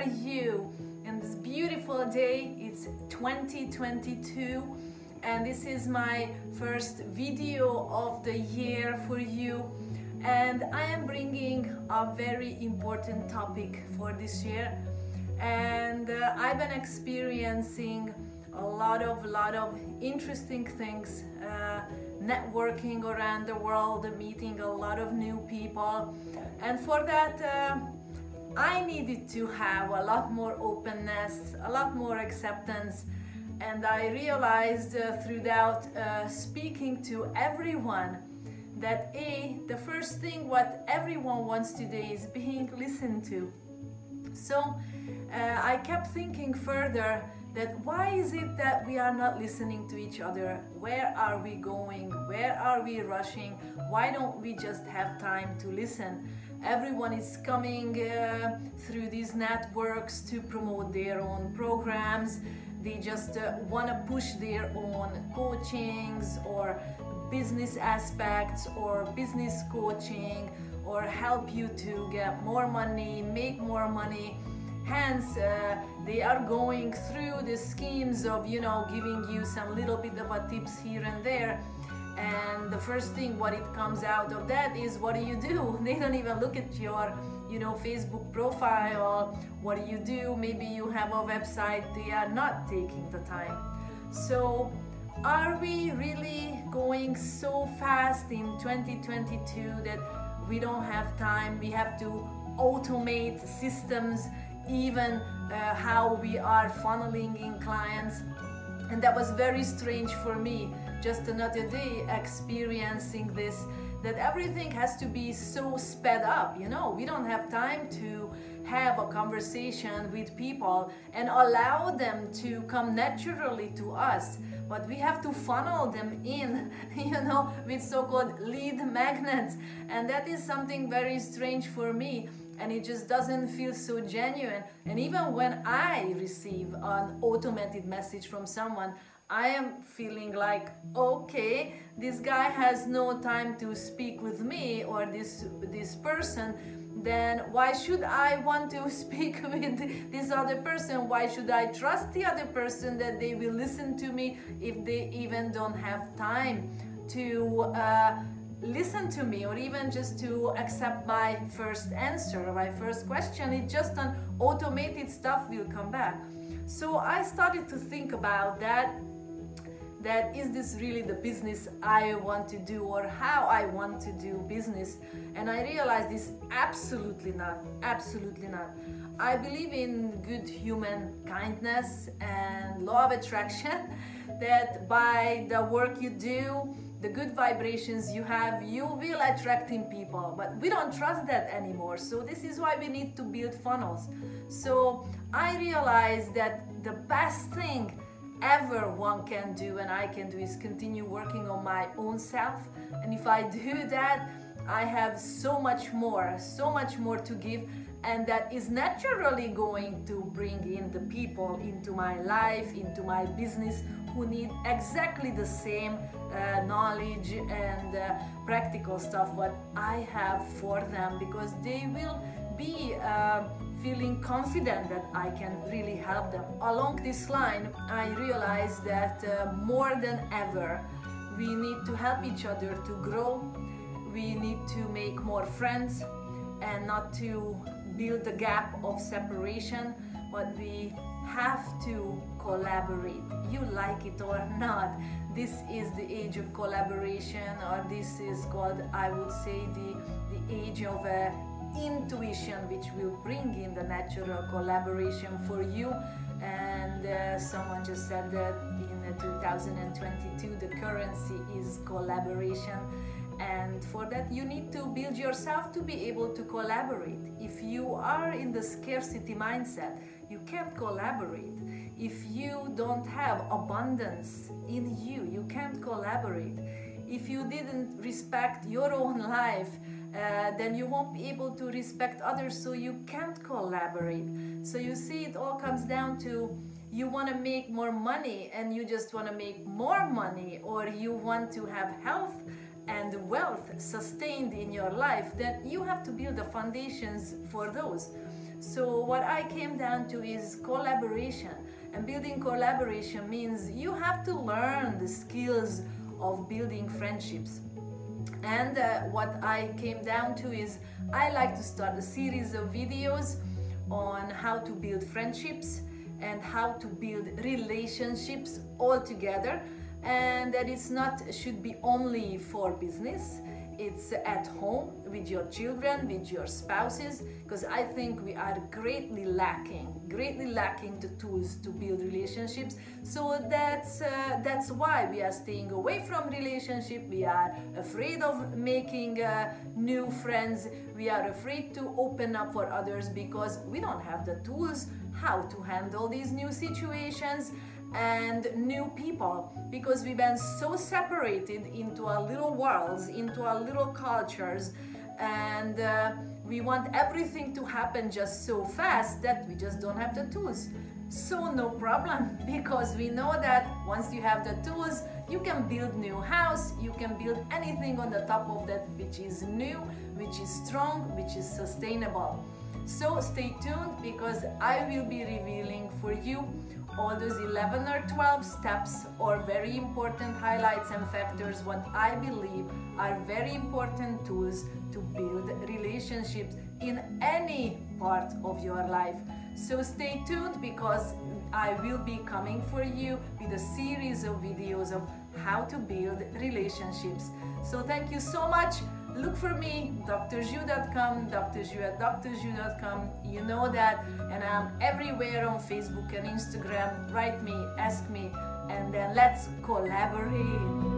you in this beautiful day? It's 2022 and this is my first video of the year for you, and I am bringing a very important topic for this year. And I've been experiencing a lot of interesting things, networking around the world, meeting a lot of new people, and for that I needed to have a lot more openness, a lot more acceptance. And I realized throughout speaking to everyone that the first thing what everyone wants today is being listened to. So I kept thinking further that why is it that we are not listening to each other? Where are we going? Where are we rushing? Why don't we just have time to listen? Everyone is coming through these networks to promote their own programs. They just want to push their own coachings or business aspects or business coaching, or help you to get more money, make more money. Hence, they are going through the schemes of, giving you some little bit of a tips here and there. And the first thing what it comes out of that is, what do? They don't even look at your, Facebook profile. What do? Maybe you have a website. They are not taking the time. So, are we really going so fast in 2022 that we don't have time? We have to automate systems, even how we are funneling in clients. And that was very strange for me, just another day experiencing this, that everything has to be so sped up. We don't have time to have a conversation with people and allow them to come naturally to us, but we have to funnel them in, with so-called lead magnets. And that is something very strange for me, and it just doesn't feel so genuine. And even when I receive an automated message from someone, I am feeling like, okay, this guy has no time to speak with me, or this person, then why should I want to speak with this other person? Why should I trust the other person that they will listen to me if they even don't have time to listen to me, or even just to accept my first answer, my first question? It's just an automated stuff will come back. So I started to think about that is this really the business I want to do, or how I want to do business? And I realized this absolutely not. I believe in good human kindness and law of attraction, that by the work you do, the good vibrations you have, you will attract in people. But we don't trust that anymore. So this is why we need to build funnels. So I realized that the best thing ever one can do and I can do is continue working on my own self. And if I do that, I have so much more to give, and that is naturally going to bring in the people into my life, into my business, who need exactly the same knowledge and practical stuff what I have for them, because they will be feeling confident that I can really help them. Along this line, I realized that more than ever, we need to help each other to grow. We need to make more friends and not to build a gap of separation, but we have to collaborate. You like it or not, this is the age of collaboration, or this is called, I would say, the age of intuition, which will bring in the natural collaboration for you. And someone just said that in 2022 the currency is collaboration, and for that you need to build yourself to be able to collaborate. If you are in the scarcity mindset, you can't collaborate. If you don't have abundance in you, you can't collaborate. If you didn't respect your own life, then you won't be able to respect others, so you can't collaborate. So you see, it all comes down to, you want to make more money and you just want to make more money, or you want to have health and wealth sustained in your life, then you have to build the foundations for those. So what I came down to is collaboration. And building collaboration means you have to learn the skills of building friendships. And what I came down to is I like to start a series of videos on how to build friendships and how to build relationships all together, and that it's not should be only for business. It's at home with your children, with your spouses, because I think we are greatly lacking the tools to build relationships. So that's why we are staying away from relationship. We are afraid of making new friends. We are afraid to open up for others because we don't have the tools how to handle these new situations and new people, because we've been so separated into our little worlds, into our little cultures, and we want everything to happen just so fast that we just don't have the tools. So no problem, because we know that once you have the tools, you can build new house, you can build anything on the top of that which is new, which is strong, which is sustainable. So stay tuned, because I will be revealing for you all those 11 or 12 steps or very important highlights and factors, what I believe are very important tools to build relationships in any part of your life. So stay tuned, because I will be coming for you with a series of videos of how to build relationships. So thank you so much. Look for me, drzsu.com, drzsu@drzsu.com. You know that, and I'm everywhere on Facebook and Instagram. Write me, ask me, and then let's collaborate.